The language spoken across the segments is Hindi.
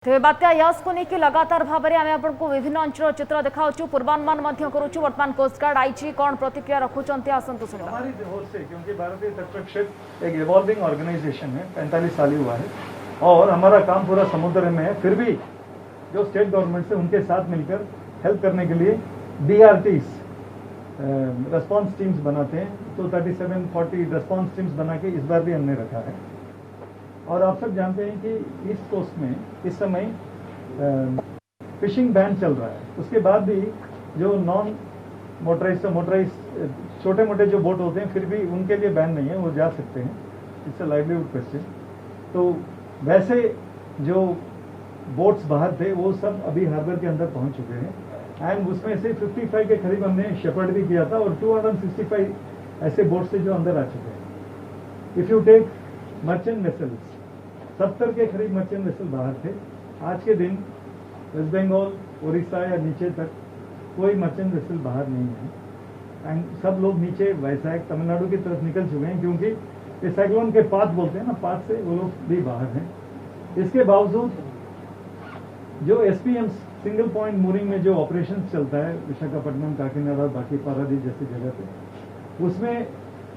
तेज बात्या यश को लेकिन लगातार भाव में आम आपको विभिन्न अंचल चित्र देखा पूर्वानुमान करुचु वर्तमान कोस्टगार्ड आई कौन प्रतिक्रिया रखुंट आसतु हमारी ओर से क्योंकि भारतीय तटरक्षक क्षेत्र एक इवॉल्विंग ऑर्गेनाइजेशन है, 45 साल हुआ है और हमारा काम पूरा समुद्र में है। फिर भी जो स्टेट गवर्नमेंट से उनके साथ मिलकर हेल्प करने के लिए DRTs रेस्पॉन्स टीम्स बनाते हैं, तो 37-40 रेस्पॉन्स टीम्स बना के इस बार भी हमने रखा है। और आप सब जानते हैं कि ईस्ट कोस्ट में इस समय फिशिंग बैन चल रहा है। उसके बाद भी जो नॉन मोटराइज छोटे मोटे जो बोट होते हैं फिर भी उनके लिए बैन नहीं है, वो जा सकते हैं। It's a livelihood question. तो वैसे जो बोट्स बाहर थे वो सब अभी हार्बर के अंदर पहुंच चुके हैं एंड उसमें से 55 के करीब हमने शेपर्ड भी किया था और 265 ऐसे बोट्स थे जो अंदर आ चुके हैं। If you take merchant vessels, 70 के करीब मर्चेंट वेसल बाहर थे। आज के दिन वेस्ट बंगाल, उड़ीसा या नीचे तक कोई मर्चेंट वेसल बाहर नहीं है एंड सब लोग नीचे वैशाख तमिलनाडु की तरफ निकल चुके हैं, क्योंकि ये साइक्लोन के पाथ बोलते हैं ना, पाथ से वो लोग भी बाहर हैं। इसके बावजूद जो SPM सिंगल पॉइंट मूरिंग में जो ऑपरेशन चलता है विशाखापट्टनम, काकीनाडा, बाकी पारादीप जैसी जगह पे, उसमें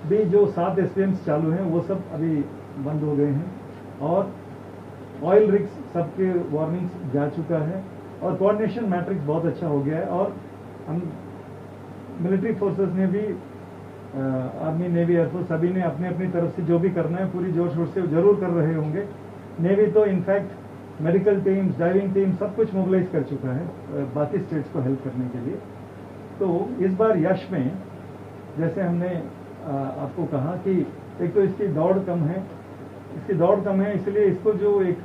भी जो 7 SPMs चालू हैं वो सब अभी बंद हो गए हैं और ऑयल रिग्स सबके वार्निंग्स जा चुका है और कोऑर्डिनेशन मैट्रिक्स बहुत अच्छा हो गया है। और हम मिलिट्री फोर्सेस ने भी, आर्मी, नेवी, एयरफोर्स सभी ने अपने अपनी तरफ से जो भी करना है पूरी जोर शोर से जरूर कर रहे होंगे। नेवी तो in fact medical teams, diving team सब कुछ मोबिलाइज कर चुका है बाकी स्टेट्स को हेल्प करने के लिए। तो इस बार यश में जैसे हमने आपको कहा कि एक तो इसकी दौड़ कम है, इसलिए इसको जो एक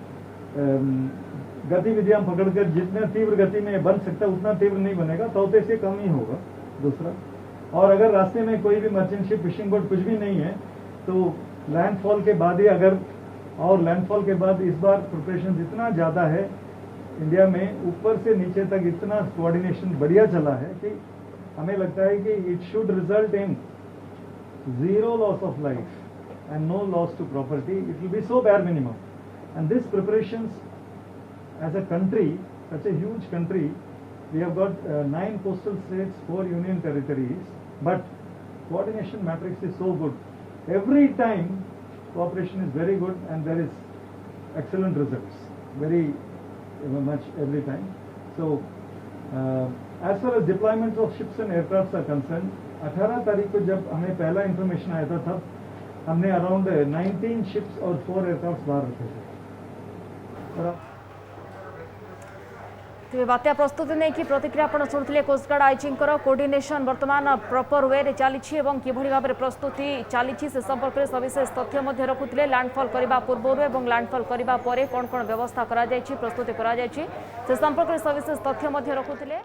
गतिविधियां पकड़कर जितना तीव्र गति में बन सकता है उतना तीव्र नहीं बनेगा, तौते से कम ही होगा। दूसरा, और अगर रास्ते में कोई भी मर्चेंट शिप, फिशिंग बोट कुछ भी नहीं है तो लैंडफॉल के बाद ही लैंडफॉल के बाद इस बार प्रिपरेशन इतना ज़्यादा है इंडिया में, ऊपर से नीचे तक इतना कोऑर्डिनेशन बढ़िया चला है कि हमें लगता है कि it should result in zero loss of life and no loss to property. It will be so bare minimum. And this preparations as a country, such a huge country, we have got 9 coastal states, 4 union territories, but coordination matrix is so good. Every time cooperation is very good and there is excellent results, very much every time. So as far as deployment of ships and aircrafts are concerned, 18 तारीख को जब हमें पहला इंफॉर्मेशन आया था तब हमने अराउंड 19 शिप्स और 4 एयरक्राफ्ट बाहर रखे थे। तेज बात्या प्रस्तुति नहीं कि प्रतिक्रिया आप शुणुते कोस्टगार्ड आईजी कोऑर्डिनेशन वर्तमान प्रॉपर वे चली कि भाव में प्रस्तुति चली से संपर्क में सविशेष तथ्य रखुते। लैंडफॉल करने पूर्व और लैंडफॉल करने कौन कौन व्यवस्था प्रस्तुति से संपर्क में सविशेष तथ्य रखुते।